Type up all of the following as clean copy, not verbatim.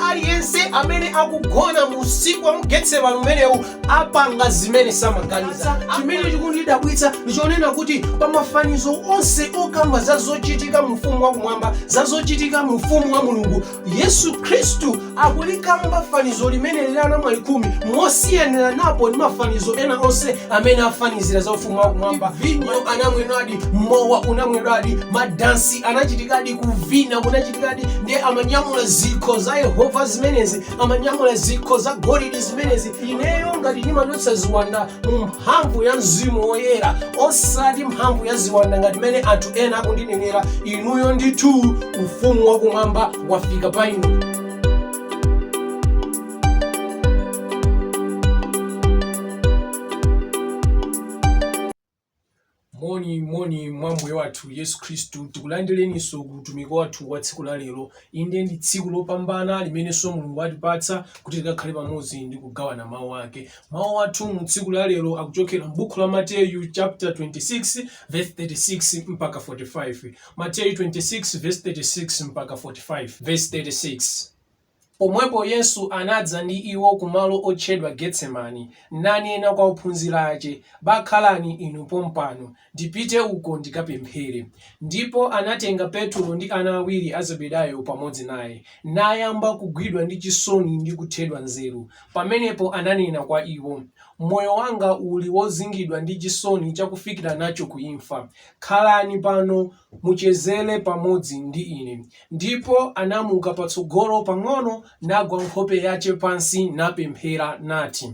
wina aliyense amene akugona mu usiku wa Getsemani umenewu apanga zimene samaganiza. Chimene chikundidabwitsa ndichonena kuti pa mafanizo onse okamba za zochitika mu ufumu wakumwamba, za zochitika mu ufumu wa Mulungu, Yesu Khristu akulikamba fanizo limene lilana mwa 10 mosiyanira napo ndi mafanizo ena onse amene afanizira za ufumu wakumwamba. Vinyo anamwedwadi, mowa unamwedwadi, madansi anachitikadi, kuvina kunachitikadi, ndi amanyamula zikho za Yehova zimenezi, amanyamula zikho za golide zimenezi. Ineyo ngati ndimadutsa ziwanda mu mphamvu ya Mzimu Woyera, osati mphamvu ya ziwanda ngati mene anthu ena akundinenera, inuyo ndithu ufumu wakumwamba wafika pa inu. Moni mwambuye wathu Yesu Khristu, tikulandireninso kutumiki wathu wa tsiku la lero. Inde ndi tsiku lopambana limenenso Mulungu atipatsa kuti tikakhale pamodzi ndi kugawana mawu ake. Mawu athu mu tsiku la lero akuchokera m'buku la Mateyu chapter 26 verse 36 mpaka 45. Mateyu 26 verse 36 mpaka 45. Verse 36. Pomwepo Yesu anadza ndi iwo kumalo otchedwa Getsemani, nanena kwa ophunzira ake, bakhalani inu pompano, ndipite uko ndikapemphere. Ndipo anatenga Petro ndi ana awiri a Zebedayo pamodzi naye, nayamba kugwidwa ndi chisoni ndi kuthedwa nzeru. Pamenepo ananena kwa iwo, moyo wanga uli wozingidwa ndi chisoni chakufikira nacho kuimfa. Khalani pano muchezere pamodzi ndi ine. Ndipo anamuka patsogolo pang'ono, nagwa nkhope yace pansi napemphera nati,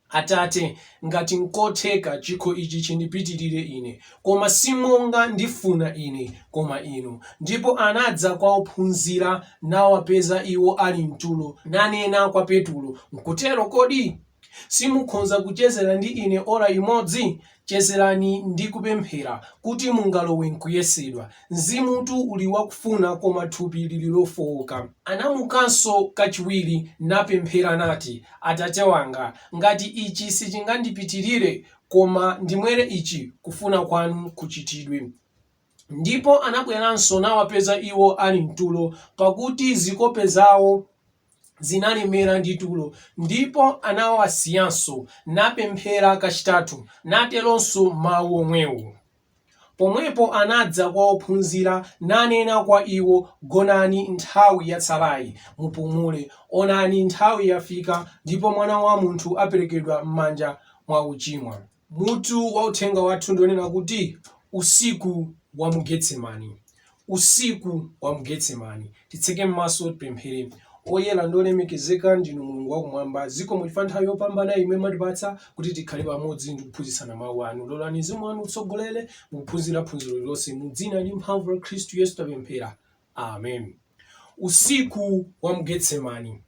Atate, ngati nkotheka chikho ichi chindipitirire ine, koma si monga ndifuna ine, koma inu. Ndipo anadza kwa ophunzira nawapeza iwo ali mtulo, nanena kwa Petro, nkutero kodi? Simukhonza kuchezera ndi ine ora imodzi? Chezerani ndi kupemphera kuti mungalowe nkuyesedwa. Mzimutu uli wakufuna koma thupi lili lofowoka. Anamukanso kachiwiri napemphera nati, Atate wanga, ngati ichi sichingandipitirire, koma ndimwere ichi, kufuna kwanu kuchitidwe. Ndipo anabweranso nawapeza iwo ali mtulo, pakuti zikope zawo zinalemera ndi tulo. Ndipo anawasiyanso napemphera kachitatu, nateronso mawu omwewo. Pomwepo anadza kwa ophunzira nanena kwa iwo, gonani, nthawi yatsalayi, mupumule. Onani nthawi yafika, ndipo Mwana wa Munthu aperekedwa m'manja mwa uchimwa. Mutu wa uthenga wathu ndionena kuti usiku wa mu Getsemani. Usiku wa mu Getsemani. Titseke m'maso tipemphere. Oyera ndolemekezeka ndinu Mulungu wakumwamba, ziko mulifa nthawi yopambana imwe mwatipatsa kuti tikhale pamodzi ndi kuphunzitsana mawu anu. Lolani Mzimu wanu utsogolere mukuphunzira phunziro lonse, mu dzina ndi mphamvu la Khristu Yesu tapemphera. Amen. Usiku wa mu Getsemani.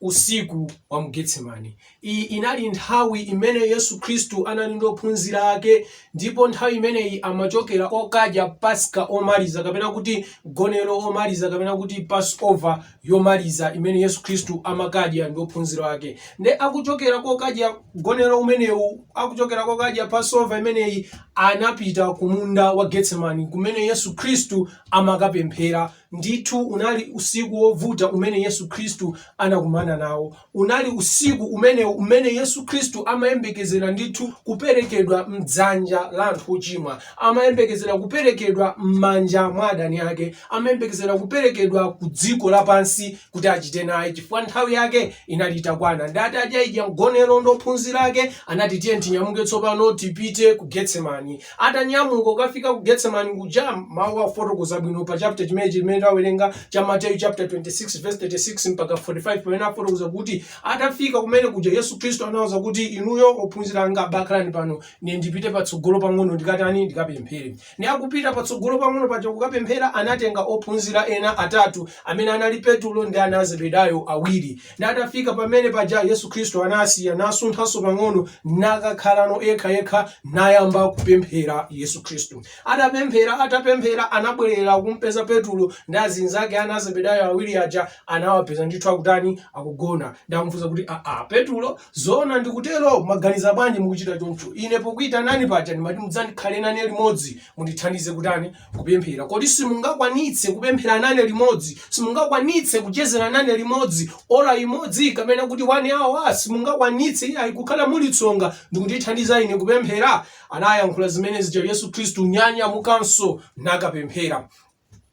Usiku wa mu Getsemani. Iyi inali nthawi imene Yesu Khristu anali ndi ophunzira ake, ndipo nthawi imeneyi amachokera kokadya Paska omaliza, kapena kuti gonero omaliza, kapena kuti Passover yomaliza imene Yesu Khristu amakadya ndi ophunzira ake. Nde akuchokera kokadya gonero umenewu, akuchokera kokadya Passover imeneyi, anapita ku munda wa Getsemani kumene Yesu Khristu amakapemphera. Ndithu unali usiku wovuta umene Yesu Khristu anakumana nawo. Unali usiku umene Yesu Khristu amayembekezera ndithu kuperekedwa m'dzanja la anthu ochimwa, amayembekezera kuperekedwa m'manja mwa adani ake, amayembekezera kuperekedwa ku dziko lapansi kuti achite naye, chifukwa nthawi yake inali itakwana. Ndati adya gonero ndi ophunzira ake, anati tiye tinyamuke tsopano tipite ku Getsemani. Atanyamuka ukafika ku Getsemani kuja, mawu afotokoza bwino pa chapter chimene tawerenga cha Mateyu chapter 26 verse 36 mpaka 45, pamene afotokoza kuti atafika kumene kuja Yesu Khristu anawuza kuti inuyo ophunzira anga bakhalani pano, ine ndipite patsogolo pang'ono ndikapemphere. Ndi akupita patsogolo pang'ono paja kukapemphera, anatenga ophunzira ena atatu amene anali Petro ndi ana a Zebedayo awiri. Ndi atafika pamene paja Yesu Khristu anasiya nasunthanso pang'ono nakakhalano yekha nayamba kupemphera. kupemphera Yesu Khristu. Atapemphera anabwerera kumpeza Petulo ndi azinzake ana Zebedayo awiri aja, anawapeza ndithu akutani akugona. Ndamufunsa kuti Petulo, zoona ndikutero maganiza bwanji mukuchita choncho? Ine pokuita nani paja ndimati mudzandikhale nane limodzi mundithandize kutani kupemphera. Kodi simungakwanitse kupemphera nane limodzi? Simungakwanitse kuchezera nane limodzi ora imodzi kapena kuti 1 hour? Simungakwanitse kukhala muli tsonga ndikundithandiza ine kupemphera? Anayankhula zimene zija Yesu Khristu nyanyamukanso nakapemphera.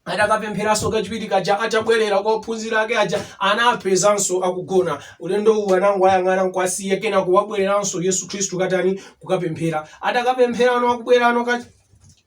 Atakapempheranso kachiwiri kaja atabwerera kwa ophunzira ake aja anapezanso akugona. Ulendo uwu anango ayang'ana nkwasiya kena kuwabwereranso Yesu Khristu katani kukapemphera. Atakapempherano akubwerano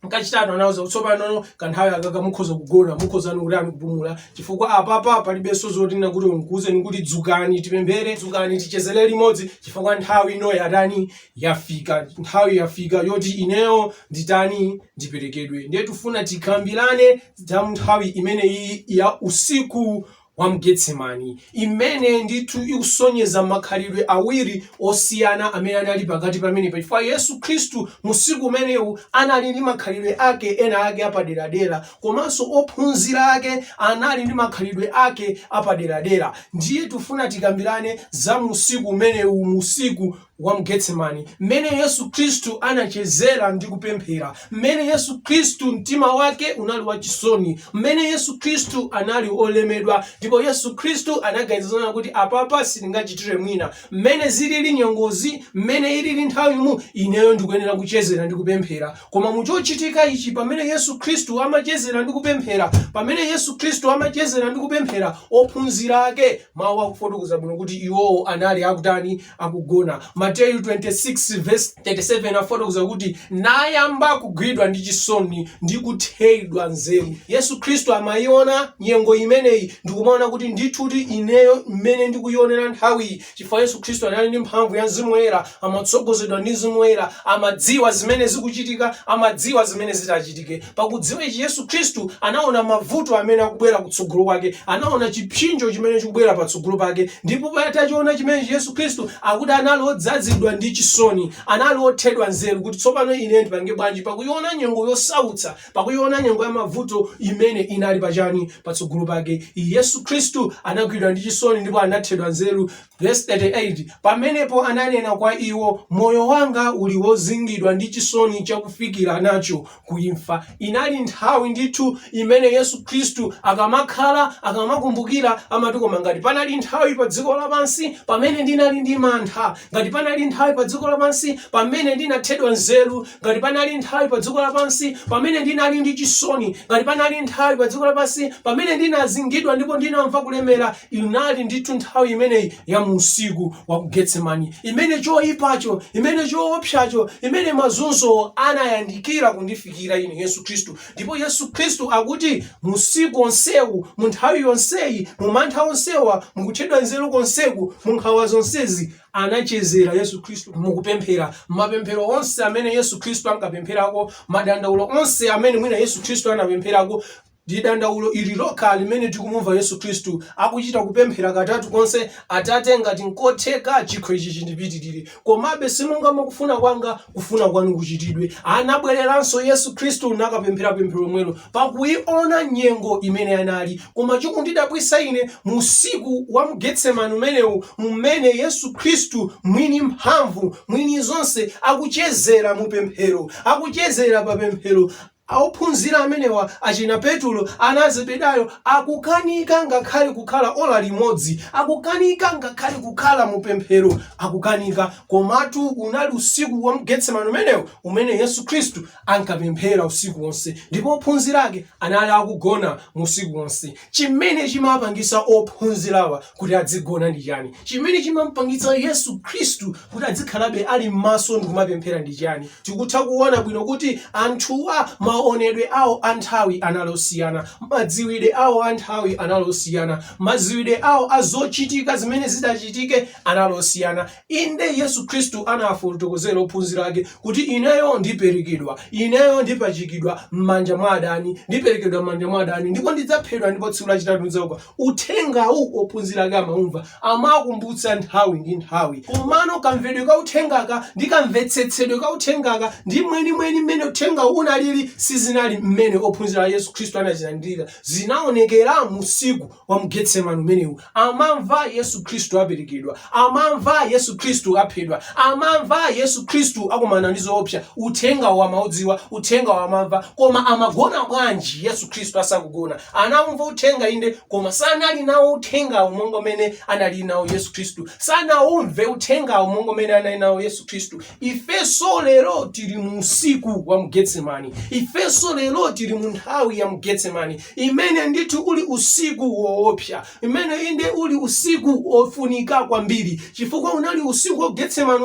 kachitatu anawuza tsopano kanthawi akaka mukhoza kugona, mukhoza nurani kupumula, chifukwa apapa palibenso zotina kuti unkuze kuti dzukani tipemphere, dzukani tichezere limodzi, chifukwa nthawi ino yatani yafika, nthawi yafika yoti ineyo nditani ndiperekedwe. Ndiye tufuna tikambirane za nthawi imene iyi ya usiku wa Mgetsemani, imene ndithu ikusonyeza makhalidwe awiri osiyana amene anali pakati pamenepa. Chifukwa Yesu Khristu musiku umenewu anali ndi makhalidwe ake ena ake apaderadera, komanso ophunzira ake anali ndi makhalidwe ake apaderadera. Ndiye tufuna tikambirane za musiku umenewu, musiku wa Mgetsemani, mmene Yesu Khristu anachezera ndi kupemphera, mmene Yesu Khristu mtima wake unali wachisoni, mmene Yesu Khristu anali olemedwa, ndipo Yesu Khristu anaganizana kuti apapa sindingachitire mwina, mmene zilili nyongozi, mmene ilili nthawi mu ineyo ndikuyenera kuchezera ndi kupemphera. Koma muchochitika ichi, pamene Yesu Khristu amachezera ndi kupemphera, pamene Yesu Khristu amachezera ndi kupemphera, ophunzira ake mawu akufotokoza bwino kuti iwowo anali akutani akugona. Mateyu 26 verse 37 afotokoza kuti nayamba kugwidwa ndi chisoni ndi kuthedwa nzeru. Yesu Khristu amayiona nyengo imeneyi ndikumaona kuti ndithuti ineyo mmene ndikuyionera nthawi, chifukwa Yesu Khristu anali ndi mphamvu ya Mzimu Woyera, amatsogozedwa ndi Mzimu Woyera, amadziwa zimene zikuchitika, amadziwa zimene zitachitike. Pakudziwa ichi Yesu Khristu anaona mavuto amene akubwera kutsogolo kwake, anaona chipsinjo chimene chikubwera patsogolo pake, ndipo patachiona chimene Yesu Khristu akuti anali odzazidwa ndi chisoni, anali othedwa nzeru kuti tsopano ine ndipange bwanji pakuiona nyengo yosautsa, pakuiona nyengo ya mavuto imene inali pachani patsogolo pake. Yesu Khristu anagwidwa ndi chisoni ndipo anathedwa nzeru. Verse 38, pamenepo ananena kwa iwo, moyo wanga uli wozingidwa ndi chisoni chakufikira nacho kuimfa. Inali nthawi ndithu imene Yesu Khristu akamakhala akamakumbukira amati koma ngati panali nthawi pa dziko lapansi pamene ndinali ndi mantha, ngati panali nthawi pa dziko lapansi pamene ndinathedwa nzeru, ngati panali nthawi pa dziko lapansi pamene ndinali ndi chisoni, ngati panali nthawi pa dziko lapansi pamene ndinazingidwa ndipo ndinamva kulemera, inali ndithu nthawi imeneyi ya musiku wa Getsemani, imene choyipacho, imene choopsacho, imene mazunzo anayandikira kundifikira ine Yesu Khristu. Ndipo Yesu Khristu akuti musiku onsewu, mu nthawi yonseyi, mu mantha onsewa, mukuthedwa nzeru konseku, mu nkhawa zonsezi, anachezera Yesu Khristu mukupemphera. Mapemphero onse amene Yesu Khristu ankapempherako, madandaulo onse amene mwina Yesu Khristu anapempherako, ndi dandaulo ili lokha limene tikumumva Yesu Khristu akuchita kupemphera katatu konse: Atate, ngati nkotheka chikho ichi chindipitirire, komabe simunga kufuna kwanga, kufuna kwanu kuchitidwe. Anabwereranso Yesu Khristu nakapemphera pemphero lomwelo pakuiona nyengo imene anali. Koma chikundidabwisa ine musiku wa Mgetsemani umenewu, mmene Yesu Khristu mwini mphamvu, mwini zonse, akuchezera mu pemphero, akuchezera pa pemphero. Ophunzira amenewa achina Petulo, ana Zebedayo, akukanika ngakhale kukhala ola limodzi, akukanika ngakhale kukhala mu pemphero, akukanika. Komatu unali usiku wa Mgetsemani umenewu umene Yesu Khristu ankapemphera usiku wonse, ndipo ophunzira ake anali akugona usiku wonse. Chimene chimapangisa ophunzirawa kuti adzigona ndi chani? Chimene chimampangitsa Yesu Khristu kuti adzikhalabe ali m'maso ndi kumapemphera ndi chani? Tikutha kuona bwino kuti anthuwa maonedwe awo anthawi analosiyana, madziwidwe awo anthawi analosiyana, madziwidwe awo azochitika zimene zidachitike analosiyana. Inde Yesu Khristu anafotokozera ophunzira ake kuti ineyo ndiperekedwa, ineyo ndipachikidwa m'manja mwa adani, ndiperekedwa m'manja mwa adani, ndipo ndidzaphedwa ndipo tsiku lachitatu ndidzauka. Uthengawu ophunzira ake amaumva, amakumbutsa nthawi ndi nthawi. Komano kamvedwe ka uthengaka ndi kamvetsetsedwe ka uthengaka ndi mwenimweni mmene uthengawu unalili sizinali mmene ophunzira Yesu Khristu anazilandira. Zinaonekera mu usiku wa Getsemani umenewu. Amamva Yesu Khristu aperekedwa, amamva Yesu Khristu aphedwa, amamva Yesu Khristu akumana ndi zoopsa. Uthengawu amaudziwa, uthengawu amamva, koma amagona bwanji Yesu Khristu asakugona? Anamva uthenga inde, koma sanali nawo uthengawu monga mmene anali nawo Yesu Khristu. Sanawumve uthengawu monga mmene anali nawo Yesu Khristu. Ifeso lero tili mu usiku wa Getsemani, ifeso lero tili mu nthawi ya Getsemani, imene ndithu uli usiku woopsa, imene inde uli usiku ofunika kwambiri, chifukwa unali usiku wa Getsemani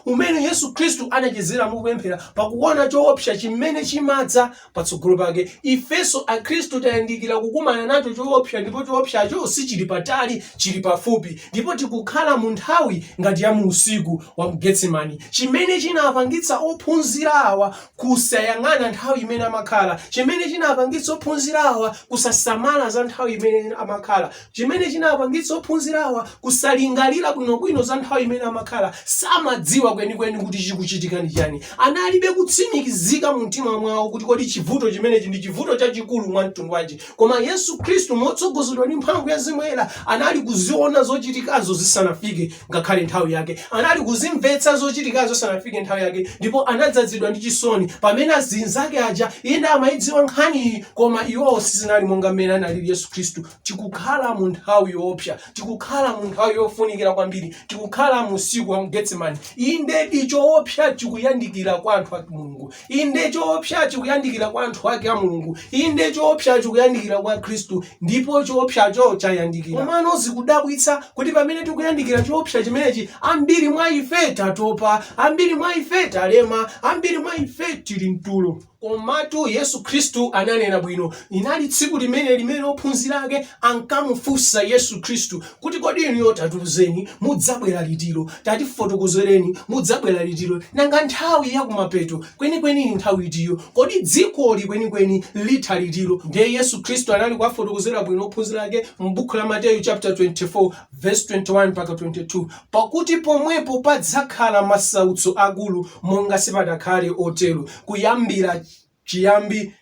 umene Yesu Khristu anachezera mupemphera pakuona choopsa chimene chimadza patsogolo pake. Ifeso akhristu tayandikira kukumana nacho choopsa, ndipo choopsacho sichili patali, chili pafupi, ndipo tikukhala mu nthawi ngati ya mu usiku wa Getsemani. Chimene chinapangitsa ophunzira awa kusayang'ana nthawi imene amakhala, chimene chinapangitsa ophunzira awa kusasamala za nthawi imene amakhala, chimene chinapangitsa ophunzira awa kusalingalira bwinobwino za nthawi imene amakhala, samadziwa kwenikweni kuti chikuchitika ndi chani. Analibe kutsimikizika mu mtima mwawo kuti kodi chivuto chimenechi ndi chivuto chachikulu mwa mtundu wanji. Koma Yesu Khristu motsogozedwa ndi mphamvu ya Mzimu Woyera anali kuziona zochitikazo zisanafike ngakhale nthawi yake, anali kuzimvetsa zochitikazo zisanafike nthawi yake, ndipo anadzazidwa ndi chisoni pamene azinzake aja inde amayidziwa nkhaniyi, koma iwo sizinali monga mmene analili Yesu Khristu. Tikukhala mu nthawi yoopsa, tikukhala mu nthawi yofunikira kwambiri, tikukhala mu usiku wa Getsemani. Inde choopsa chikuyandikira kwa anthu a Mulungu, inde choopsa chikuyandikira kwa anthu ake a Mulungu, inde choopsa chikuyandikira kwa Khristu, ndipo choopsacho chayandikira. Komano zikudabwitsa kuti pamene tikuyandikira choopsa chimenechi, ambiri mwa ife tatopa, ambiri mwa ife talema, ambiri mwa ife tili mtulo. Komatu Yesu Khristu ananena bwino. Inali tsiku limene ophunzira ake ankamufunsa Yesu Khristu kuti kodi inu tatuzeni mudzabwera litiro, tatifotokozereni mudzabwera litiro, nanga nthawi ya kumapeto kwenikweni nthawi itiyo, kodi dziko kwenikweni litha litiro? Ndiye Yesu Khristu anali kuwafotokozera bwino ophunzira ake m'buku la Mateyu chapter 24 verse 21 mpaka 22, pakuti pomwepo padzakhala masautso akulu monga sipadakhale otero kuyambira chiyambi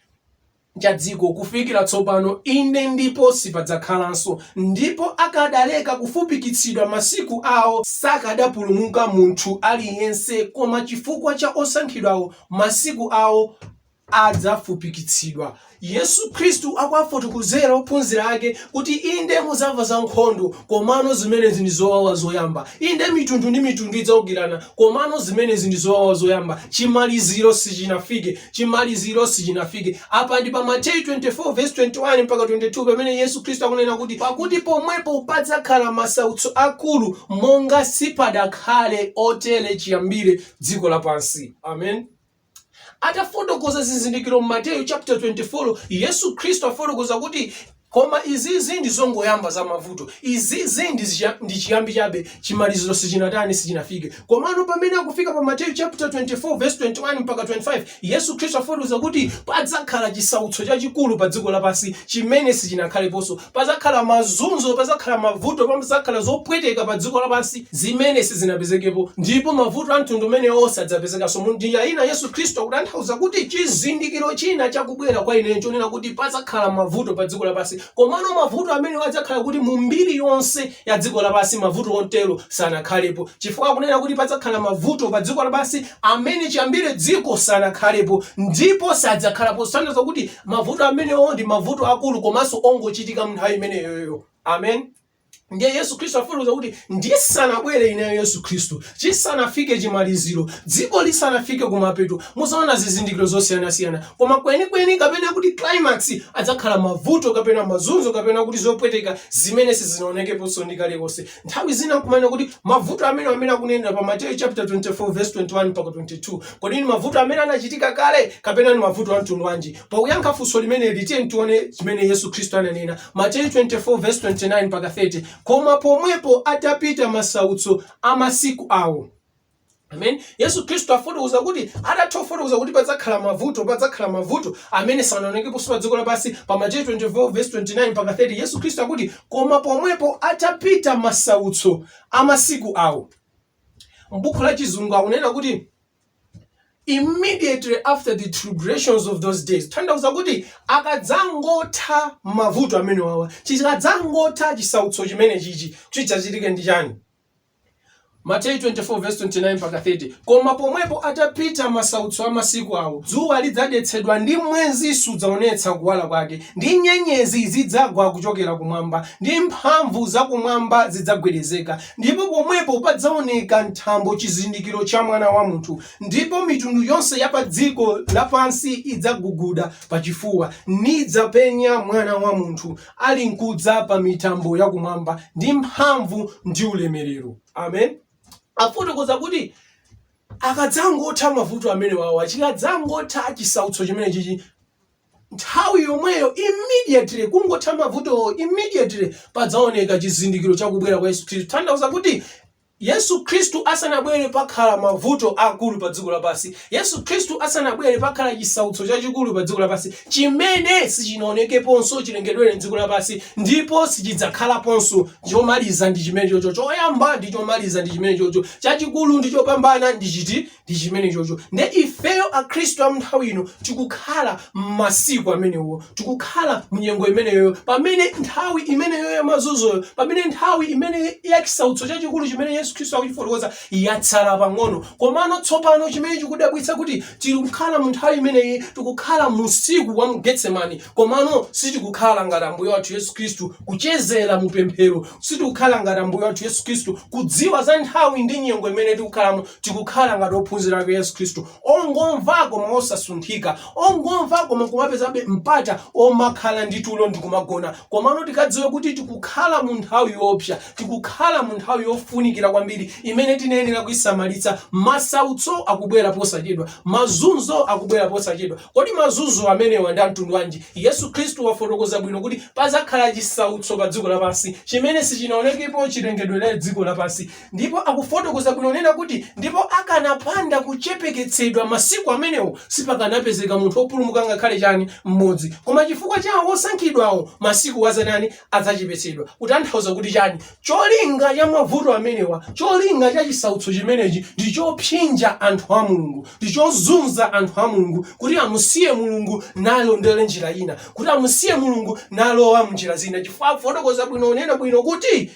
cha dziko kufikira tsopano, inde ndipo sipadzakhalanso. Ndipo akadaleka kufupikitsidwa masiku awo, sakadapulumuka munthu aliyense, koma chifukwa cha osankhidwawo masiku awo adzafupikitsidwa. Yesu Khristu akwafotokozera ophunzira ake kuti inde muzamva za nkhondo, komano zimenezi ndi zowawa zoyamba. Inde mitundu ndi mitundu idzaukirana, komano zimenezi ndi zowawa zoyamba. Chimaliziro sichinafike, chimaliziro sichinafike. Apa ndi pa Mateyu 24 verse 21 mpaka 22 pamene Yesu Khristu akunena kuti pakuti pomwepo padzakhala masautso akulu monga sipadakhale otere chiyambire dziko lapansi. Amen. Atafotokoza zizindikiro mu Mateyu chapter 24, Yesu Khristu afotokoza kuti koma izizi ndi zongoyamba za mavuto, izizi ndi chiyambi chabe, chimaliziro sichinafike. Komano pamene akufika pa Mateyu chapter 24 verse 21 mpaka 25, Yesu Khristu afotokoza kuti padzakhala chisautso chachikulu pa dziko lapansi chimene sichinakhaleponso. Padzakhala mazunzo, padzakhala mavuto, padzakhala zopweteka pa dziko lapansi zimene sizinapezekepo, ndipo mavuto a mtundu umene osadzapezekanso. Mu njira ina Yesu Khristu akutanthauza kuti chizindikiro china chakubwera kwa ine chonena kuti padzakhala mavuto pa dziko lapansi. Komano mavuto amene adzakhala kuti mu mbiri yonse ya dziko lapansi mavuto ontero sanakhalepo, chifukwa akunena kuti padzakhala mavuto pa dziko lapansi amene chiyambire dziko sanakhalepo ndipo sadzakhalapo. Saneza kuti mavuto amenewo ndi mavuto akulu komanso ongochitika mu nthawi imeneyoyo. Amen. ndiye Yesu Kristu afotokoza kuti ndisanabwere ineyo Yesu Kristu, chisanafike chimaliziro, dziko lisanafike kumapeto, muzaona zizindikiro zosiyanasiyana, koma kwenikweni kapena kuti climax adzakhala mavuto kapena mazunzo kapena kuti zopweteka zimene sizinaonekeponso ndi kalikonse. Nthawi zina kumene kuti mavuto amene akunena pa Mateyu chapter 24 verse 21 mpaka 22, kodi ni mavuto amene anachitika kale kapena ni mavuto a mtundu wanji? Pakuyankha funso limeneli tiye tione chimene Yesu Kristu ananena. Mateyu 24 verse 29 mpaka 30, koma pomwepo atapita masautso amasiku awo. Amen. Yesu Kristu afotokoza kuti adathofotokoza kuti padzakhala mavuto amene sanaonekepo pa dziko lapansi. Pa Mateyu 24 verse 29 mpaka 30, Yesu Kristu akuti koma pomwepo atapita masautso amasiku awo. M'buku la Chizungu akunena kuti immediately after the tribulations of those days. Tanthauza kuti akadzangotha mavuto amene wawa, chikadzangotha chisautso chimene chichi chichachitike ndi chani? Mateyu 24 verse 29 mpaka 30, koma pomwepo atapita masautso amasiku awo, dzuwa lidzadetsedwa ndi mwezi sudzaonetsa kuwala kwake, ndi nyenyezi zidzagwa kuchokera kumwamba, ndi mphamvu zakumwamba zidzagwedezeka, ndipo pomwepo padzaoneka nthambo, chizindikiro cha Mwana wa Munthu, ndipo mitundu yonse ya pa dziko lapansi idzaguguda pachifuwa, nidzapenya Mwana wa Munthu ali nkudza pa mitambo yakumwamba ndi mphamvu ndi ulemerero. Amen. Afotokoza kuti akadzangotha mavuto amene wawa, chikadzangotha chisautso chimene chichi, nthawi yomweyo immediately kungotha mavuto, immediately padzaoneka chizindikiro chakubwera kwa Yesu Kristu. Tanthauza kuti Yesu Kristu asanabwere pakhala mavuto akulu pa dziko lapansi, Yesu Kristu asanabwere pakhala chisautso chachikulu pa dziko lapansi chimene sichinaonekeponso chilengedwere m'dziko lapansi, ndipo sichidzakhalaponso. Chomaliza ndi chimene chocho, choyamba ndi chomaliza ndi chimene chocho, chachikulu ndi chopambana ndi chimene chocho. Nde ifeyo akhristu a nthawi ino tikukhala m'masiku amenewo, tikukhala munyengo imeneyo, pamene nthawi imeneyo ya mazunzoyo, pamene nthawi imene ya chisautso chachikulu chimene Yesu Kristu akuchifotokoza yatsala pang'ono. Komano tsopano chimene chikudabwitsa kuti tikukhala mu nthawi imeneyi, tikukhala mu usiku wa Getsemani, komano sitikukhala ngati Ambuye wathu Yesu Kristu kuchezera mu pemphero, sitikukhala ngati Ambuye wathu Yesu Kristu kudziwa za nthawi ndi nyengo imene tikukhalamo, tikukhala ngati ophunzira ake Yesu Kristu, ongomva koma osasunthika, ongomva koma kumapezabe mpata omakhala ndi tulo ndi kumagona. Komano tikadziwe kuti tikukhala mu nthawi yoopsa, tikukhala mu nthawi yofunikira kwambiri imene tiyenera kuisamalitsa. Masautso akubwera posachedwa, mazunzo akubwera posachedwa. Kodi mazunzo amenewa ndi mtundu wanji? Yesu Kristu wafotokoza bwino kuti pazakhala chisautso pa dziko lapansi chimene sichinaonekepo chilengedwere dziko lapansi, ndipo akufotokoza bwino nena kuti ndipo akanapanda kuchepeketsedwa masiku amenewo sipakanapezeka munthu opulumuka ngakhale chani mmodzi, koma chifukwa chawo osankhidwawo masiku wazanani adzachepetsedwa. Kutanthauza kuti chani? Cholinga cha mavuto amenewa, cholinga cha chisautso chimenechi ndi chopsinja anthu a Mulungu, ndi chozunza anthu a Mulungu kuti amusiye Mulungu nalondere njira ina, kuti amusiye Mulungu nalowa munjira zina. Chifukwa akufotokoza bwino nena bwino kuti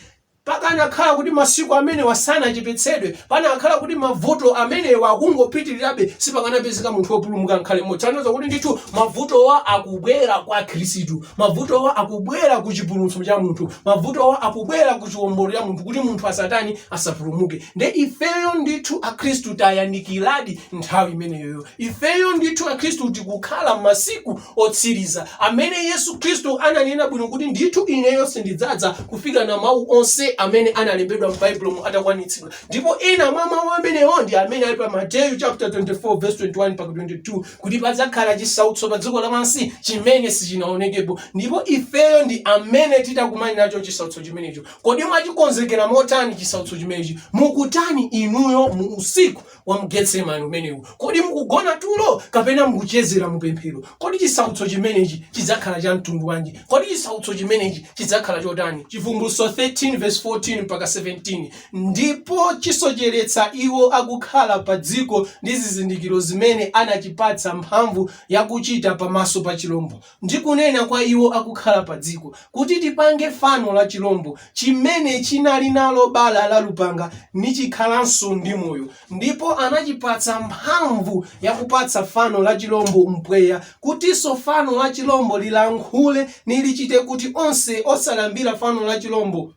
pakanakhala kuti masiku amenewa sanachepetsedwe, pakanakhala kuti mavuto amenewa akungopitirirabe, sipakanapezeka munthu wopulumuka ngakhale mmodzi. Tanthauza kuti ndithu mavutowa akubwera kwa Khristu, mavutowa akubwera ku chipulumutso cha munthu, mavutowa akubwera ku chiwombolo cha munthu kuti munthu asatani asapulumuke. Nde ifeyo ndithu akhristu tayandikiradi nthawi imeneyoyo. Ifeyo ndithu akhristu tikukhala masiku otsiriza amene Yesu Kristu ananena bwino kuti ndithu ineyo sindidzadza kufika na mawu onse amene analembedwa m'Baibulo atakwanitsidwa. Ndipo ena mwa mawu amenewo ndi amene ali pa Mateyu chapter 24 verse 21 mpaka 22, kuti padzakhala chisautso pa dziko lapansi chimene sichinaonekepo, ndipo ifeyo ndi amene titakumana nacho chisautso chimenecho. Kodi mwachikonzekera motani chisautso chimenechi? Mukutani inuyo mu usiku wa Getsemani umenewu? Kodi mukugona tulo kapena mukuchezera mu pemphero? Kodi chisautso chimenechi chidzakhala cha mtundu wanji? Kodi chisautso chimenechi chidzakhala chotani? Chivumbulutso 13 verse 14 mpaka 17, ndipo chisocheretsa iwo akukhala pa dziko ndi zizindikiro zimene anachipatsa mphamvu yakuchita pamaso pa chilombo, ndi kunena kwa iwo akukhala pa dziko kuti tipange fano la chilombo chimene chinali nalo bala la lupanga nichikhalanso ndi moyo, ndipo anachipatsa mphamvu yakupatsa fano la chilombo mpweya, kutinso fano la chilombo lilankhule nilichite kuti onse osalambira fano la chilombo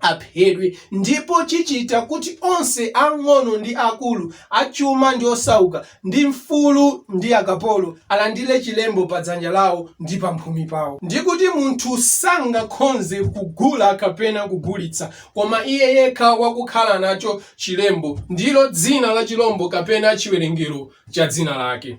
aphedwe, ndipo chichita kuti onse ang'ono ndi akulu, achuma ndi osauka, ndi mfulu ndi akapolo alandire chilembo pa dzanja lawo ndi pa mphumi pawo. Ndi kuti munthu sangakhonze kugula kapena kugulitsa, koma iye yekha wakukhala nacho chilembo, ndilo dzina la chilombo kapena chiwerengero cha dzina lake.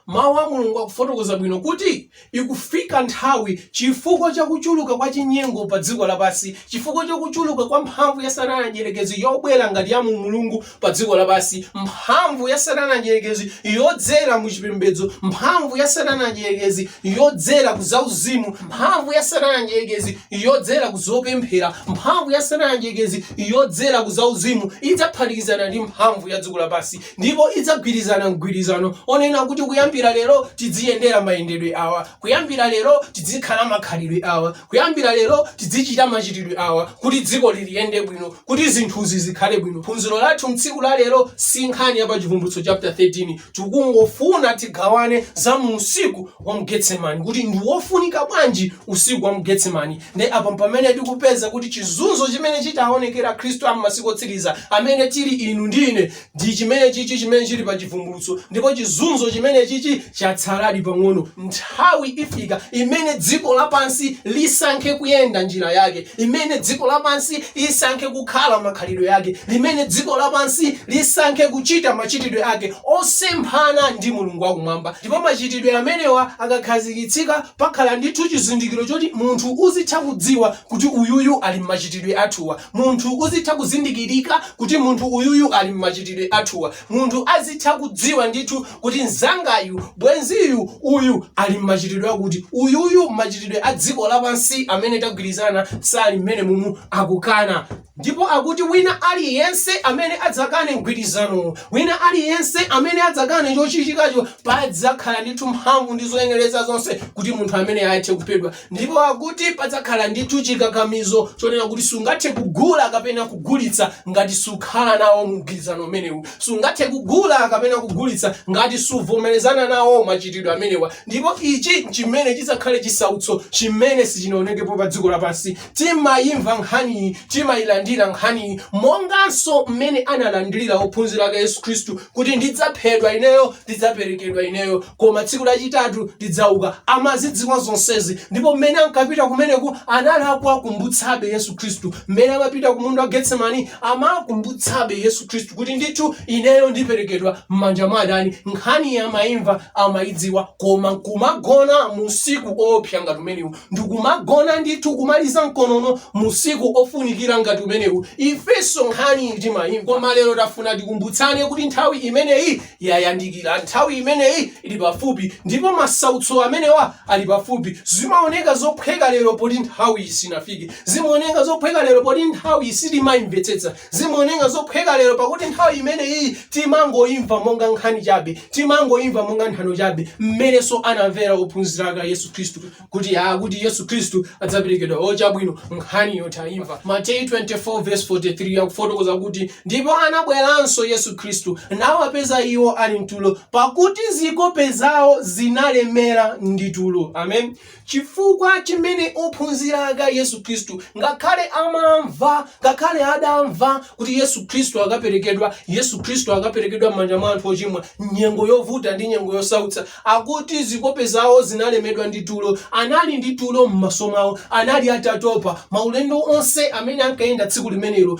Mawu a Mulungu akufotokoza bwino kuti ikufika nthawi, chifukwa cha kuchuluka kwa chinyengo pa dziko lapansi, chifukwa cha kuchuluka kwa mphamvu ya Satana njerekezi yobwera ngati ya mu Mulungu pa dziko lapansi, mphamvu ya Satana njerekezi yodzera mu chipembedzo, mphamvu ya Satana njerekezi yodzera ku zauzimu, mphamvu ya Satana njerekezi yodzera ku zopemphera, mphamvu ya Satana njerekezi yodzera ku zauzimu idzaphatikizana ndi mphamvu ya dziko lapansi, ndipo idzagwirizana mgwirizano onena kuti kuyambira lero tidziyendera mayendedwe awa, kuyambira lero tidzikhala makhalidwe awa, kuyambira lero tidzichita machitidwe awa, kuti dziko liliyende bwino, kuti zinthuzi zikhale bwino. Phunziro lathu mtsiku la lero si nkhani ya pa Chivumbulutso chapter 13, tikungofuna tigawane za mu usiku wa Getsemani, kuti ndi wofunika bwanji usiku wa Getsemani. Ndi apa pamene tikupeza kuti chizunzo chimene chitaonekera Khristu am'masiku otsiriza amene tili inu ndi ine ndi chimene chili pa Chivumbulutso, ndipo chizunzo chimene chichi chatsaladi pang'ono. Nthawi ifika imene dziko lapansi lisankhe kuyenda njira yake, imene dziko lapansi lisankhe kukhala makhalidwe yake, limene dziko lapansi lisankhe kuchita machitidwe ake osemphana ndi Mulungu wakumwamba. Ndipo machitidwe amenewa akakhazikitsika, pakhala ndithu chizindikiro choti munthu uzitha kudziwa kuti uyuyu ali machitidwe athuwa, munthu uzitha kuzindikirika kuti munthu uyuyu ali machitidwe athuwa, munthu azitha kudziwa ndithu kuti nzangayu, bwenziyu, uyu ali machitidwe akuti, uyuyu machitidwe a dziko lapansi amene tagwirizana sali mmene mumu akukana. Ndipo akuti wina aliyense amene adzakane mgwirizano, wina aliyense amene adzakane chochichikacho, padzakhala ndithu mphamvu ndi zoyenereza zonse kuti munthu amene ayathe kuphedwa. Ndipo akuti padzakhala ndithu chikakamizo chonena kuti sungathe kugula kapena kugulitsa ngati sukhala nawo mgwirizano umenewu, sungathe kugula kapena kugulitsa ngati suvomerezana nawo machitidwe amenewa. Ndipo ichi chimene chizakhale chisautso chimene sichinaonekepo pa dziko lapansi. Timayimva nkhani, timayilandira nkhani, monganso mmene analandirira ophunzira ake Yesu Khristu kuti ndidzaphedwa ineyo, ndidzaperekedwa ineyo, koma tsiku lachitatu ndidzauka. Amazidziwa zonsezi, ndipo mmene ankapita kumeneku analakwa kumbutsabe Yesu Khristu. Mmene amapita ku munda wa Getsemani amakumbutsabe Yesu Khristu kuti ndithu ineyo ndiperekedwa m'manja mwa adani. Nkhani amayimva, amayidziwa, koma kumagona musiku opsa ngati umenewu, ndikumagona ndithu kumaliza mkonono musiku ofunikira ngati umenewu. Ifenso nkhani timayimva, koma lero tafuna tikumbutsane kuti nthawi imeneyi yayandikira, nthawi imeneyi ili pafupi, ndipo masautso amenewa ali pafupi. Zimaoneka zophweka lero poti nthawi isinafike, zimaoneka zophweka lero poti nthawi isitimayimvetsetsa, zimaoneka zophweka lero pakuti nthawi imeneyi timangoimva monga nkhani chabe, timangoimva monga nthano chabe. Mmeneso anamvera ophunzira ake Yesu Khristu kuti Yesu Khristu adzaperekedwa. Ochabwino nkhani yotayimva Mateyu 24:43 akufotokoza kuti ndipo anabweranso Yesu Khristu nawapeza iwo ali mtulo, pakuti zikope zawo zinalemera ndi tulo. Amen. Chifukwa chimene ophunzira ake Yesu Khristu ngakhale amamva, ngakhale adamva kuti Yesu Khristu akaperekedwa, Yesu Khristu akaperekedwa m'manja mwa anthu ochimwa, nyengo yovuta ndi nyengo yosautsa, akuti zikope zawo zinalemedwa ndi tulo. Anali ndi tulo m'maso mwawo, anali atatopa maulendo onse amene ankayenda tsiku limenelo,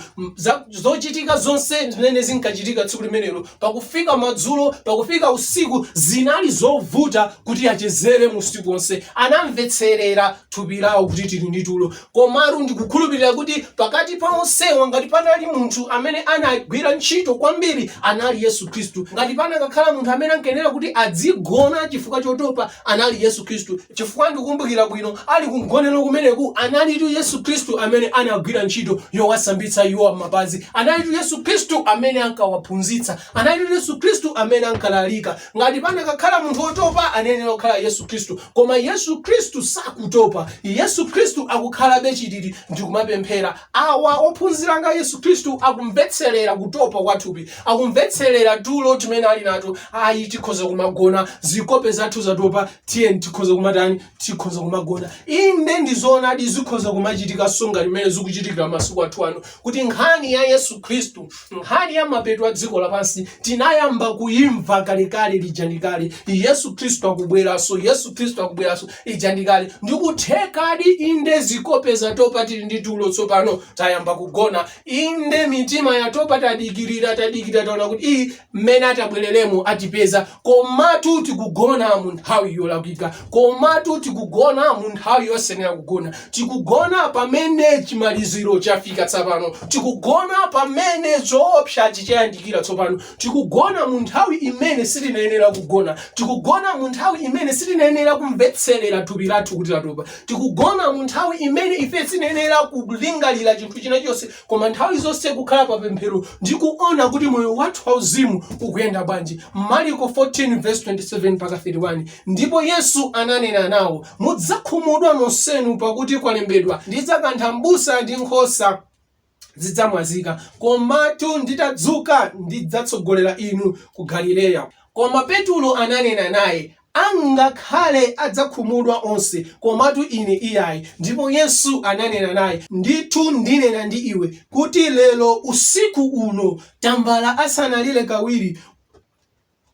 zochitika zonse zimene zinkachitika tsiku limenelo, pakufika madzulo, pakufika usiku, zinali zovuta kuti achezere usiku wonse. Anamvetserera thupi lawo kuti tili ndi tulo. Komatu ndikukhulupirira kuti pakati pa onsewa ngati panali munthu amene anagwira ntchito kwambiri, anali Yesu Khristu. Ngati panakakhala munthu amene ankenera kuti adzigona chifukwa chotopa, anali Yesu Khristu. Chifukwa ndikukumbukira bwino ali kugonero kumeneku, analitu Yesu Khristu amene anagwira ntchito yowasambitsa iwo mapazi, analitu Yesu Khristu amene ankawaphunzitsa, analitu Yesu Khristu amene ankalalika. Ngati panakakhala munthu otopa, anenera kukhala Yesu Khristu. Koma Yesu Khristu sakutopa, Yesu Khristu akukhalabe chititi ndikumapemphera. Awa ophunzira anga Yesu Khristu akumvetserera kutopa kwa thupi, akumvetserera tulo timene ali nato. Ayi tikhoza kumagona, zikope zathu zatopa, tiye tikhoza kumatani, tikhoza kumagona. Inde ndizoonadi zikhoza kumachitika songa limene zikuchitikira masiku athu wathu ano kuti nkhani ya Yesu Khristu, nkhani ya mapeto a dziko lapansi tinayamba kuimva kalekale lija ndi kale. Yesu Khristu akubweranso, Yesu Khristu akubweranso lija ndi kale. Ndikuthekadi inde zikope zatopa tili ndi tulo tsopano tayamba kugona. Inde mitima yatopa tadikirira taona kuti mmene atabwereremo atipeza. Komatu tikugona mu nthawi yolakwika, komatu tikugona mu nthawi yosenera kugona. Tikugona pamene chimaliziro chafika tsopano, tikugona pamene zoopsa chichayandikira tsopano, tikugona mu nthawi imene sitinayenera kugona, tikugona mu nthawi imene sitinayenera kumvetserera thupi lathu kuti latopa, tikugona mu nthawi imene ife sitinayenera kulingalira chinthu china chonse, koma nthawi zonse kukhala pa pemphero ndikuona kuti moyo wathu wauzimu ukuyenda bwanji. Marko 14:27-31. Ndipo Yesu ananena nawo, mudzakhumudwa nonsenu pakuti kwalembedwa, ndidzakantha mbusa ndi nkhosa zidzamwazika, komatu nditadzuka ndidzatsogolera inu ku Galileya. Koma Petulo ananena naye, angakhale adzakhumudwa onse, komatu ine iyayi. Ndipo Yesu ananena naye, ndithu ndinena ndi iwe kuti lero usiku uno tambala asanalire kawiri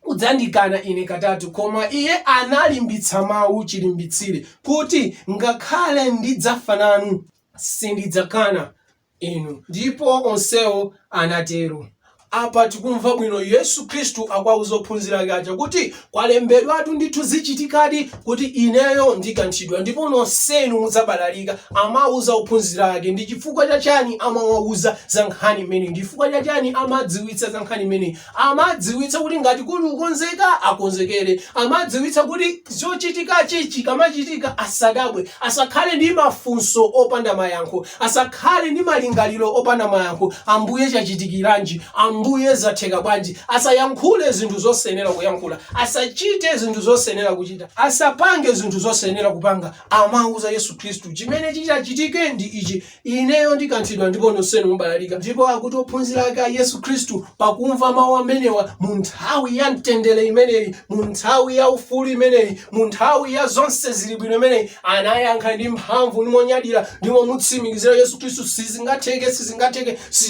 udzandikana ine katatu. Koma iye analimbitsa mawu chilimbitsire kuti ngakhale ndidzafa nanu sindidzakana inu. Ndipo onsewo anatero. Apa tikumva bwino Yesu Khristu akwauza ophunzira ake kuti kwalembedwatu ndithu zichitikadi kuti ineyo ndikanthidwa ndipo nonsenu mudzabalalika. Amauza ophunzira ake ndi chifukwa chachani amawauza za nkhani imene, ndi chifukwa chachani amadziwitsa za nkhani imene. Amadziwitsa kuti ngati kuli kukonzeka akonzekere, amadziwitsa kuti zochitikachi chikamachitika asadabwe, asakhale ndi mafunso opanda mayankho, asakhale ndi malingaliro opanda mayankho. Ambuye chachitikiranji, Ambuye zatheka bwanji, asayankhule zinthu zosenera kuyankhula, asachite zinthu zosenera kuchita, asapange zinthu zosenera kupanga. Amauza Yesu Khristu chimene chichachitike ndi ichi, ineyo ndikanthidwa ndipo nonsenu mubalalika. Ndipo akuti ophunzira ake a Yesu Khristu pakumva mawu amenewa mu nthawi ya mtendere imeneyi, mu nthawi ya ufulu imeneyi, mu nthawi ya zonse zili bwino imeneyi, anayankha ndi mphamvu ndi monyadira ndi momutsimikizira Yesu Khristu, sizingatheke,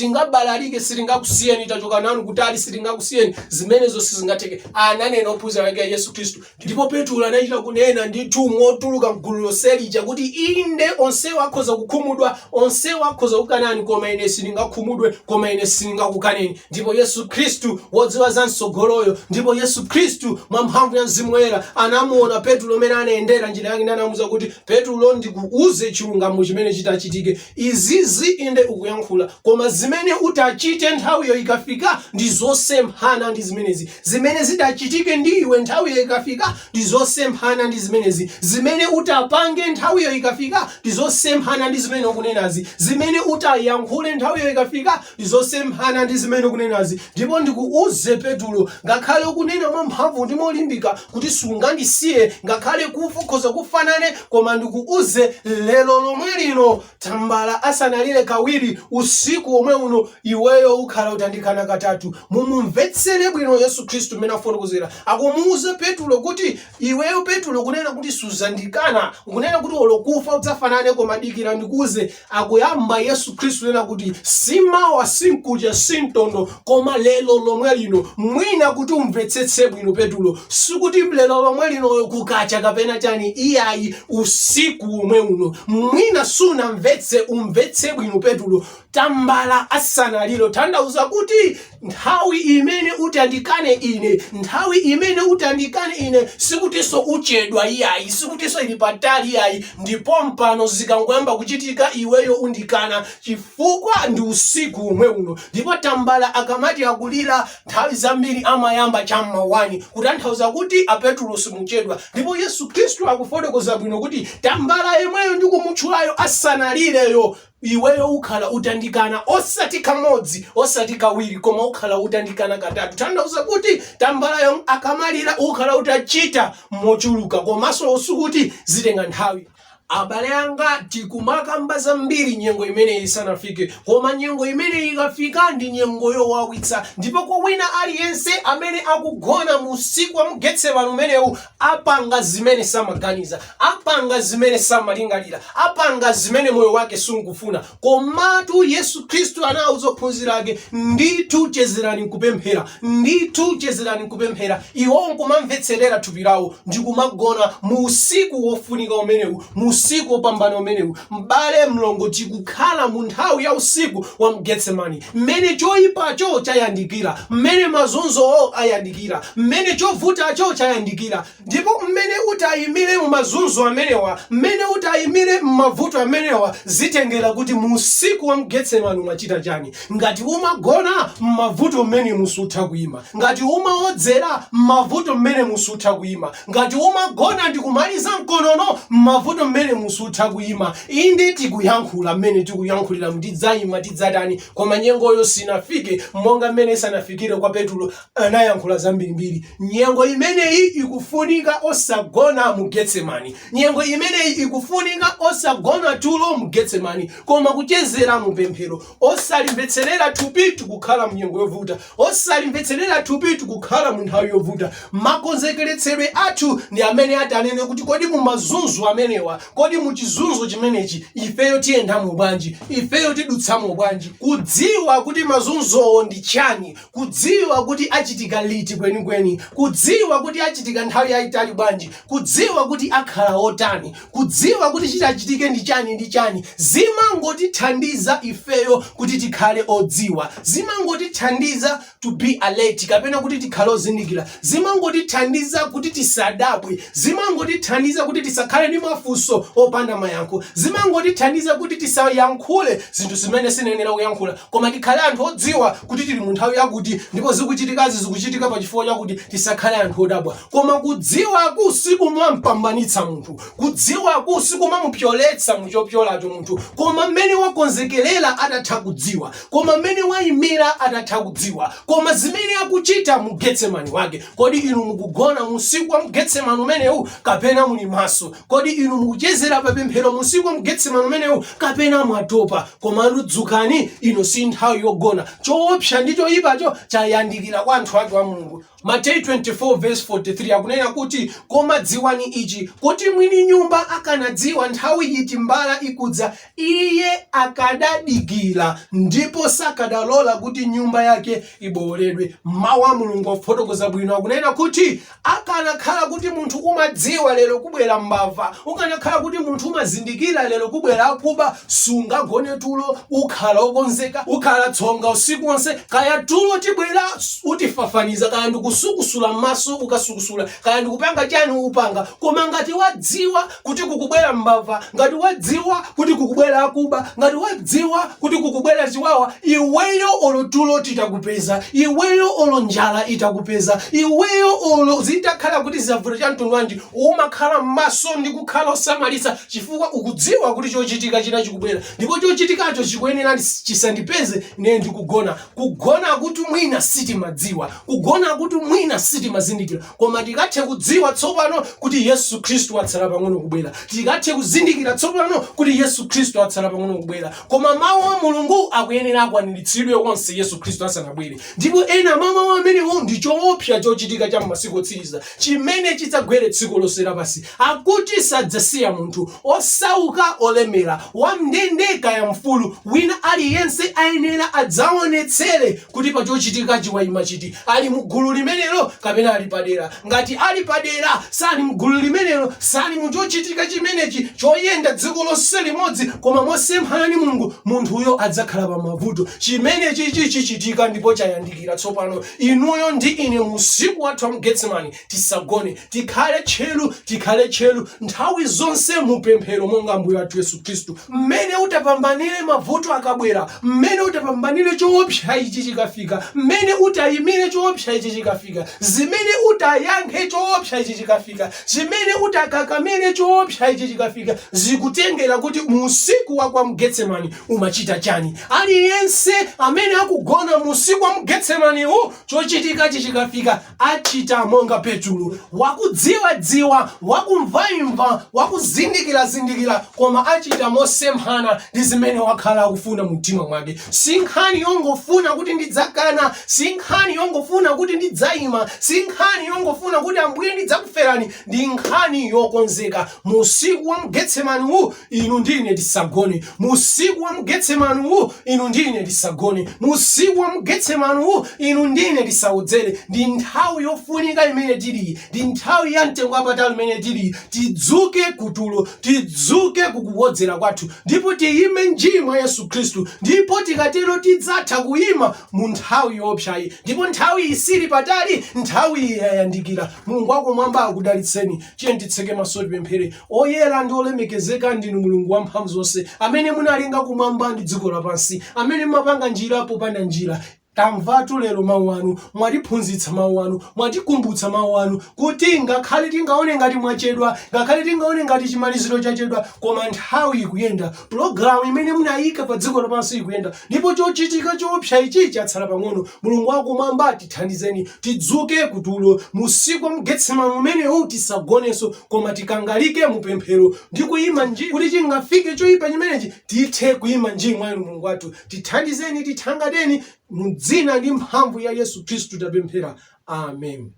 sizingabalalike, sizingakusiyeni tachoka nanu kutali, sizingakusiyeni, zimenezo sizingatheke. Ananena ophunzira ake a Yesu Khristu. Ndipo Petulo anachita kunena ndithu motuluka mgulu lonseli kuti inde onsewo akhoza kukhumudwa, onsewo akhoza kukanani, koma ine sindingakhumudwe, koma ine sindingakukaneni. Ndipo Yesu Khristu wodziwa za msogoloyo, ndipo Yesu Khristu mwa mphamvu ya Mzimu Woyera anamuona Petulo amene anayendera njira yake ndi anamuwuza kuti, Petulo ndikuuze chilungamo chimene chitachitike. Izizi inde ukuyankhula, koma zimene utachite nthawiyo ikafika ndi zosemphana ndi zimenezi. Zimene zidachitike ndi iwe nthawiyo ikafika ndi zosemphana ndi zimenezi. Zimene utapange nthawiyo ikafika ndi zosemphana ndi zimene ukunenazi. Zimene utayankhule nthawiyo ikafika ndi zosemphana ndi zimene ukunenazi. Ndipo ndikuuze Petulo, ngakhale ukunena mwa mphamvu ndi molimbika kuti sungandisiye, ngakhale kufa ukhoza kufanane, koma ndikuuze lero lomwe lino tambala asanalire kawiri usiku omwe uno iweyo ukhala utandikana katatu. Mumumvetsere bwino Yesu Khristu mmene afotokozera. Akumuuza Petulo kuti iweyo Petulo kunena kuti suzandikana, kunena kuti olokufa udzafanane, koma dikira ndikuuze. Akuyamba Yesu Khristu nena kuti simawa sinkuja sintondo, koma lelo lomwe lino. Mwina kuti umvetsetse bwino Petulo, sikuti lelo lomwe lino kukacha kapena chani, iyayi usiku omwe uno. Mwina sunamvetse, umvetse bwino Petulo. Tambala asanaliro tandauza kuti nthawi imene utandikane ine, nthawi imene utandikane ine sikutiso uchedwa iyayi, sikutiso ili patali iyayi, ndipo mpano zikangoyamba kuchitika iweyo undikana, chifukwa ndi usiku omwe uno. Ndipo tambala akamati akulira nthawi zambiri amayamba cham'mawani, kutanthauza kuti apetulo simuchedwa. Ndipo Yesu Khristu akufotokoza bwino kuti tambala yemweyo ndikumutchulayo asanalireyo iweyo ukhala utandikana osati kamodzi, osati kawiri, koma ukhala utandikana katatu. Tanthauza kuti tambalayo akamalira ukhala utachita mochuluka, komanso usukuti zitenga nthawi. abale anga tikumaka zambiri nyengo imene isanafike, koma nyengo imene ikafika ndi nyengo yowawitsa. Ndipo kwa wina aliyense amene akugona mu usiku wa Getsemani umenewu apanga zimene samaganiza, apanga zimene samalingalira, apanga zimene moyo wake sungufuna. Komatu Yesu Khristu anawuza ophunzira ake, ndithu chezerani kupemphera, ndithu chezerani kupemphera. Iwo nkumamvetserera thupi lawo ndikumagona mu usiku wofunika umenewu, mu usiku wopambana umenewu. M'bale mlongo, tikukhala mu nthawi ya usiku wa Getsemani, mmene choyipacho chayandikira, mmene mazunzo ayandikira, mmene chovutacho chayandikira. Ndipo mmene utayimire mu mazunzo amenewa, mmene utayimire mu mavuto amenewa, zitengera kuti mu usiku wa Getsemani umachita chani. Ngati umagona mavuto mmene musutha kuima, ngati umaodzera mavuto mmene musutha kuima, ngati umagona ndikumaliza mkonono mavuto mmene musutha kuima. Inde tikuyankhula mmene tikuyankhulira mtidzayima tidzatani, koma nyengoyo sinafike monga mmene sanafikire kwa Petro. Anayankhula zambirimbiri. Nyengo imeneyi ikufunika osagona mu Getsemani, nyengo imeneyi ikufunika osagona tulo mu Getsemani, koma kuchezera mu pemphero. Osalimvetserera thupi tikukhala mu nyengo yovuta, osalimvetserera thupi tikukhala mu nthawi yovuta. Makonzekeretsedwe athu ndi amene atanene kuti kodi mu mazunzo amenewa, kodi mu chizunzo chimenechi ifeyo tiyendamo bwanji, ifeyo tidutsamo bwanji. Kudziwa kuti mazunzo ndi chani, kudziwa kuti achitika liti kwenikweni, kudziwa kuti achitika nthawi yayitali bwanji, kudziwa kuti akhala otani, kudziwa kuti chitachitike ndi chani, zimangotithandiza ifeyo kuti tikhale odziwa, zimangotithandiza to be alert, kapena kuti tikhale ozindikira, zimangotithandiza kuti tisadabwe, zimangotithandiza kuti tisakhale ndi mafunso opanda mayankho, zimangotithandiza kuti tisayankhule zinthu zimene sinenera kuyankhula, koma tikhale anthu odziwa kuti tili mu nthawi yakuti ndipo zikuchitika pa chifukwa chakuti tisakhale anthu odabwa. Koma kudziwa kusiku mwampambanitsa munthu, kudziwa kusiku mwamupyoletsa muchopyolacho munthu, koma mmene wakonzekerera atatha kudziwa, koma mmene wayimira atatha kudziwa, koma zimene akuchita mu Getsemani wake. Kodi inu mukugona mu usiku wa Getsemani umenewu kapena muli maso? Kodi inu mukuchezera pa pemphero mu usiku wa Getsemani umenewu kapena mwatopa? Koma ludzukani, ino si nthawi yogona. Choopsa ndi choyipacho chayandikira kwa anthu ake wa Mulungu. Mateyu 24:43 akunena kuti, koma dziwani ichi, kuti mwini nyumba akanadziwa nthawi iti mbala ikudza, iye akadadikira ndipo sakadalola kuti nyumba yake ibowoledwe. Mawu a Mulungu ofotokoza bwino akunena kuti akanakhala kuti munthu umadziwa lero kubwera mbava, ukanakhala kuti munthu umazindikira lero kubwera akuba, sungagone tulo, ukhala okonzeka, ukhala tsonga usiku wonse. Kaya tulo tibwera utifafaniza, kaya ndikusukusula maso ukasukusula, kaya ndikupanga chani upanga. Koma ngati wadziwa kuti kukubwera mbava, ngati wadziwa kuti kukubwera akuba, ngati wadziwa kuti kukubwera chiwawa, iweyo olo tulo titakupeza, iweyo olo njala itakupeza, iweyo olo zitakhala kuti zavuta cha mtundu wanji, umakhala maso ndi kukhala osamalitsa chifukwa ukudziwa kuti chochitika china chikubwera, ndipo chochitikacho chikuyenera chisandipeze ine ndikugona. Kugona kuti mwina sitimadziwa, kugona kuti mwina sitimazindikira, koma tikathe kudziwa tsopano kuti Yesu Khristu atsala pang'ono kubwera, tikathe kuzindikira tsopano kuti Yesu Khristu atsala pang'ono kubwera. Koma mawu a Mulungu akuyenera akwaniritsidwe wonse Yesu Khristu asanabwere. Ndipo ena mawu amenewo ndi choopsa chochitika cha m'masiku otsiriza chimene chidzagwere tsiku lonse lapansi. Akuti sadzasiya munthu osauka olemera, wamndendeka ya mfulu, wina aliyense ayenera adzaonetsere kuti pa chochitika chiwayima chiti, ali mugulu limenelo kapena ali padera. Ngati ali padera, sali mgulu limenelo, sali mu chochitika chimenechi choyenda dziko lonse limodzi, koma mosemphana ndi Mulungu, munthuyo adzakhala pa mavuto. Chimenechi chichitika ndipo chayandikira tsopano. Inuyo ndi ine mu usiku wathu wa Getsemani tisagone, tikhale tcheru nthawi zonse mu pemphero monga Ambuye wathu Yesu Khristu. Mmene utapambanire mavuto akabwera, mmene utapambanire choopsa ichi chikafika, mmene utayimire choopsa ichi chikafika, chikafika, zimene utayankhe choopsa ichi chikafika, zimene utakakamene choopsa ichi chikafika, zikutengera kuti musiku wa kwa Getsemani umachita chani. Aliyense amene akugona musiku wa Getsemani chochitika chikafika achita monga Petro, wakudziwa, wakumvaimva, wakuzindikira, koma achita mosemphana ndi zimene wakhala akufuna mumtima mwake. Sinkhani yongofuna kuti ndidzakana, sinkhani yongofuna kuti ndidzayima, sinkhani yongofuna kuti Ambuye ndidzakuferani, ndi nkhani yokonzeka. Musiku wa Getsemani inu ndine tisagone, musiku wa Getsemani inu ndine tisagone, musiku wa Getsemani inu ndine tisaudzere. Ndi nthawi yofunika imene tili, ndi nthawi ya mtengo wapatali imene tili. Tidzuke kutulo, tidzuke kukuwodzera kwathu, ndipo tiyime njimwa Yesu Khristu, ndipo tikatero tidzatha kuyima mu nthawi yoopsayi. Ndipo nthawi isili patali, nthawi yayandikira. Mulungu wakumwamba akudalitseni. Tiye titseke maso tipemphere. Oyera ndi olemekezeka ndinu Mulungu wamphamvu zonse, amene munalenga kumwamba ndi dziko lapansi, amene mumapanga njira popanda njira. Tamvatu lero mawu anu, mwatiphunzitsa mawu anu, mwatikumbutsa mawu anu, kuti ngakhale tingaone ngati mwachedwa, ngakhale tingaone ngati chimaliziro chachedwa, koma nthawi ikuyenda, programu imene munayika pa dziko lapansi ikuyenda, ndipo chochitika choopsa ichi chatsala pang'ono. Mulungu wakumwamba tithandizeni, tidzuke kutulo, musiku wa Getsemani umene tisagonenso, koma tikangalike mupemphero ndi kuyima njimwa, kuti chingafike choyipa chimenechi tithe kuyima njimwa inu. Mulungu wathu tithandizeni, tithangateni mudzina ndi mphamvu ya Yesu Khristu tapemphera, amen.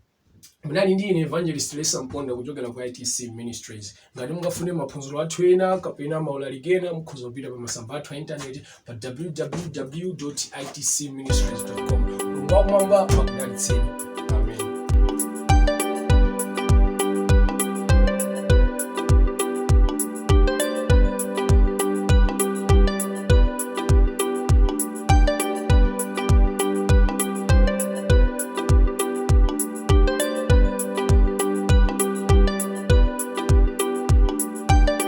Munali ndi ine Evangelist Lesa Mponda kuchokera ku ITC Ministries. Ngati mungafune maphunziro athu ena kapena maulaliki ena, mukhoza kupita pa masamba athu a intaneti pa www.itcministries.com. Mulungu wakumwamba akudalitseni.